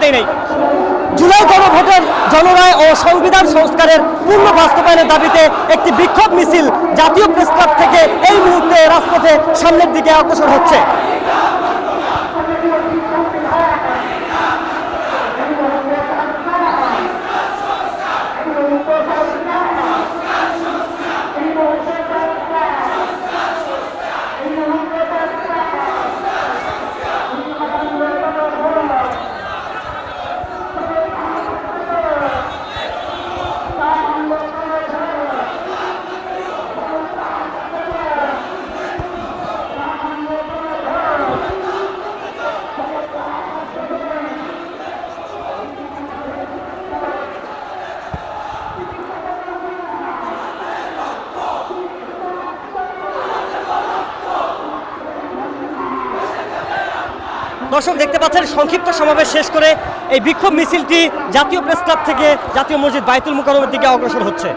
রাখেই নেই। জুলাই গণভোটের জনরায় ও সংবিধান সংস্কারের পূর্ণ বাস্তবায়নের দাবিতে একটি বিক্ষোভ মিছিল জাতীয় প্রেস ক্লাব থেকে এই মুহূর্তে রাজপথে সামনের দিকে অগ্রসর হচ্ছে। দর্শক দেখতে পাচ্ছেন সংক্ষিপ্ত সমাবেশ শেষ করে এই বিক্ষোভ মিছিলটি জাতীয় প্রেস ক্লাব থেকে জাতীয় মসজিদ বাইতুল মুকাররমের দিকে অগ্রসর হচ্ছে।